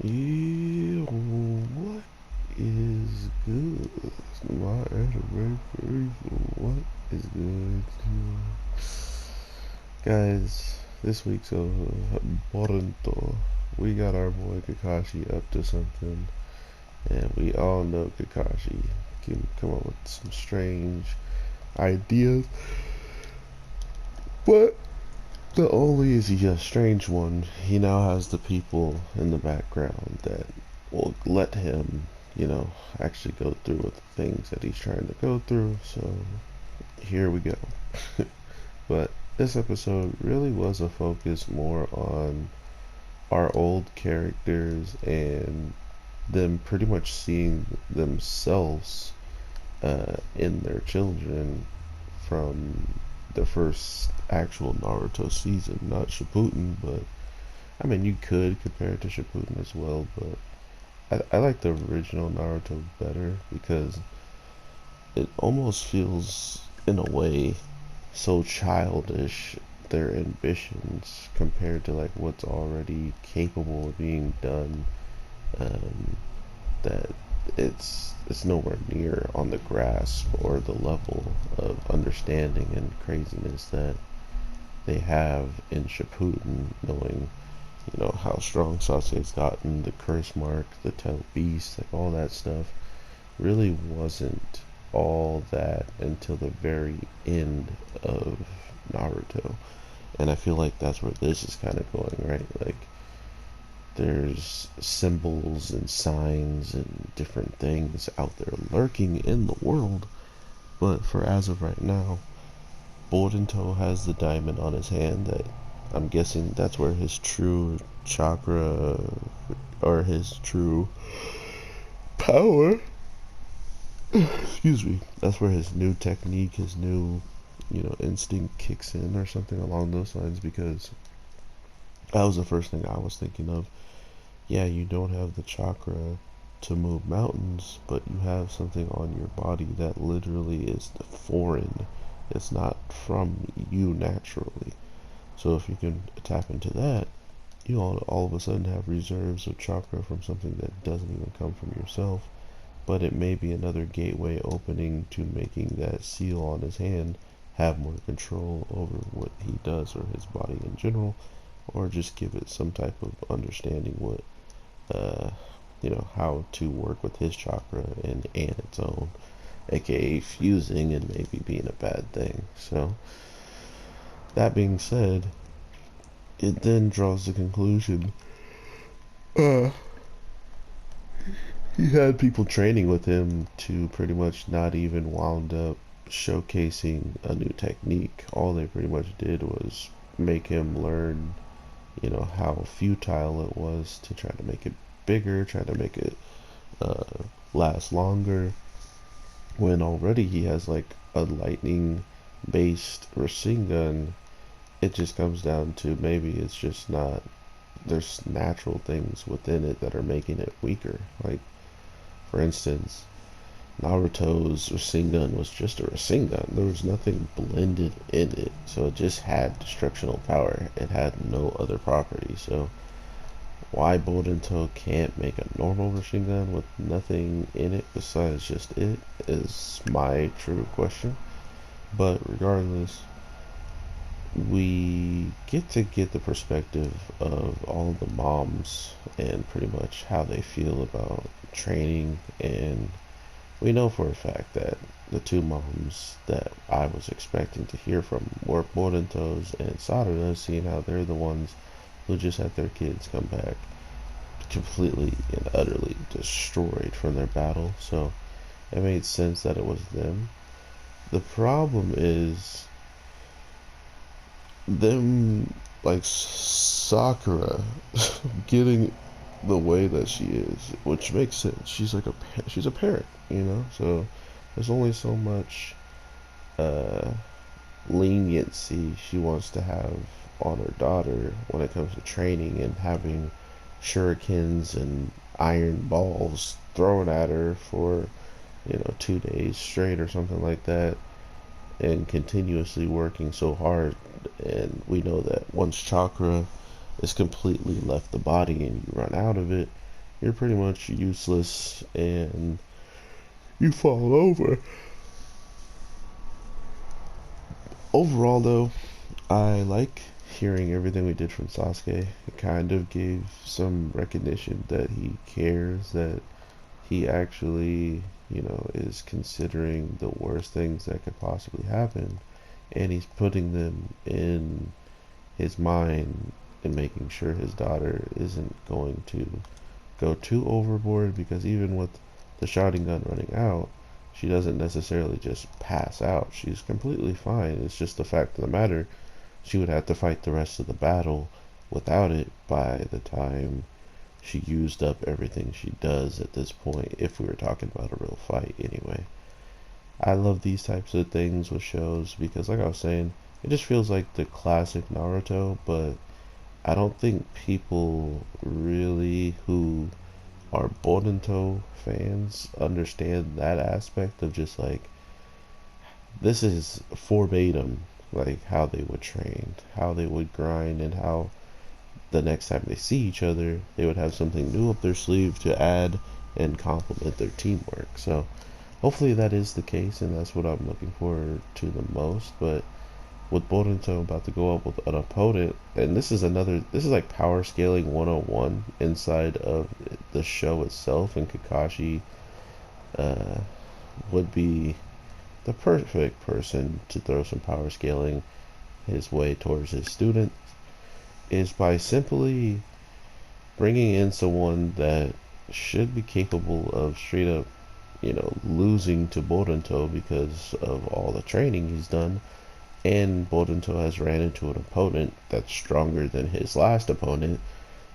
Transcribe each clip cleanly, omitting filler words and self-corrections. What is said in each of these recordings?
Yeah, what is good? My anniversary. What is good? Guys, this week's Boruto. We got our boy Kakashi up to something, and we all know Kakashi can come up with some strange ideas, but the only is he a strange one. He now has the people in the background that will let him, actually go through with the things that he's trying to go through. So here we go. But this episode really was a focus more on our old characters and them pretty much seeing themselves in their children from the first actual Naruto season, not Shippuden, but I mean you could compare it to Shippuden as well, but I like the original Naruto better because it almost feels in a way so childish, their ambitions compared to like what's already capable of being done, um, that it's nowhere near on the grasp or the level of understanding and craziness that they have in Shippuden, knowing how strong Sasuke's gotten, the curse mark, the 10th beast, like all that stuff really wasn't all that until the very end of Naruto. And I feel like that's where this is kind of going, right? Like, there's symbols and signs and different things out there lurking in the world, but for as of right now, Boruto has the diamond on his hand that I'm guessing that's where his true chakra or his true power, excuse me, that's where his new technique, his new, instinct kicks in or something along those lines, because that was the first thing I was thinking of. Yeah, you don't have the chakra to move mountains, but you have something on your body that literally is foreign. It's not from you naturally. So if you can tap into that, you all of a sudden have reserves of chakra from something that doesn't even come from yourself, but it may be another gateway opening to making that seal on his hand have more control over what he does or his body in general, or just give it some type of understanding what uh, how to work with his chakra and its own, aka fusing and maybe being a bad thing. So, that being said, it then draws the conclusion uh, he had people training with him to pretty much not even wound up showcasing a new technique. All they pretty much did was make him learn, how futile it was to try to make it bigger, try to make it uh, last longer, when already he has like a lightning based Rasengan. It just comes down to maybe it's just not, there's natural things within it that are making it weaker. Like, for instance, Naruto's Rasengan was just a Rasengan. There was nothing blended in it, so it just had destructional power. It had no other property. So why Boruto can't make a normal machine gun with nothing in it besides just it is my true question. But regardless, we get the perspective of all the moms and pretty much how they feel about training, and we know for a fact that the two moms that I was expecting to hear from were Boruto's and Sarada's, seeing how they're the ones who just had their kids come back completely and utterly destroyed from their battle. So it made sense that it was them. The problem is them, like Sakura, getting the way that she is, which makes sense. She's a parent, So there's only so much uh, leniency she wants to have on her daughter when it comes to training and having shurikens and iron balls thrown at her for 2 days straight or something like that, and continuously working so hard. And we know that once chakra is completely left the body and you run out of it, you're pretty much useless and you fall over. Overall, though, I like hearing everything we did from Sasuke. It kind of gave some recognition that he cares, that he actually, is considering the worst things that could possibly happen, and he's putting them in his mind and making sure his daughter isn't going to go too overboard, because even with the shotgun gun running out, she doesn't necessarily just pass out. She's completely fine. It's just the fact of the matter, she would have to fight the rest of the battle without it by the time she used up everything she does at this point, if we were talking about a real fight anyway. I love these types of things with shows because, like I was saying, it just feels like the classic Naruto, but I don't think people really who are Boruto fans understand that aspect of just like, this is verbatim, like how they would train, how they would grind, and how the next time they see each other, they would have something new up their sleeve to add and complement their teamwork. So hopefully that is the case, and that's what I'm looking forward to the most. But with Boruto about to go up with an opponent, and this is like power scaling 101 inside of the show itself, and Kakashi uh, would be the perfect person to throw some power scaling his way towards his student, is by simply bringing in someone that should be capable of straight up, losing to Boruto because of all the training he's done. And Boruto has ran into an opponent that's stronger than his last opponent.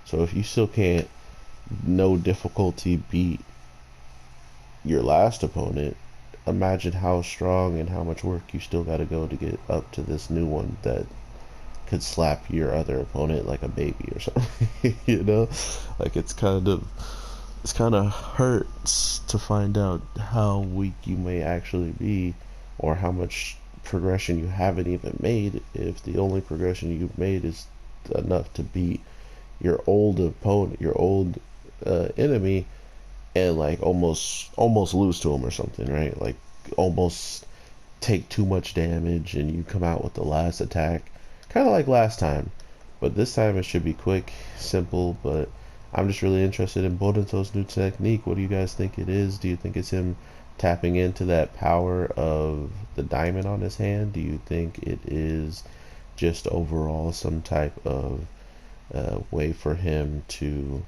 So if you still can't, no difficulty, beat your last opponent, imagine how strong and how much work you still got to go to get up to this new one that could slap your other opponent like a baby or something. Like it's kind of hurts to find out how weak you may actually be, or how much progression you haven't even made, if the only progression you've made is enough to beat your old opponent, your old enemy, and like almost lose to him or something, right? Like almost take too much damage and you come out with the last attack, kind of like last time. But this time it should be quick, simple. But I'm just really interested in Boruto's new technique. What do you guys think it is? Do you think it's him tapping into that power of the diamond on his hand? Do you think it is just overall some type of way for him to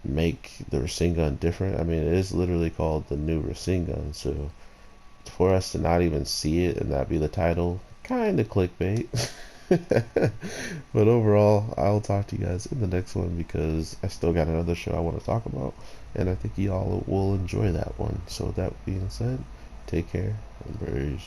make the Rasengan different? I mean, it is literally called the new Rasengan, so for us to not even see it and that be the title, kind of clickbait. But overall, I'll talk to you guys in the next one, because I still got another show I want to talk about, and I think y'all will enjoy that one. So with that being said, take care and berries.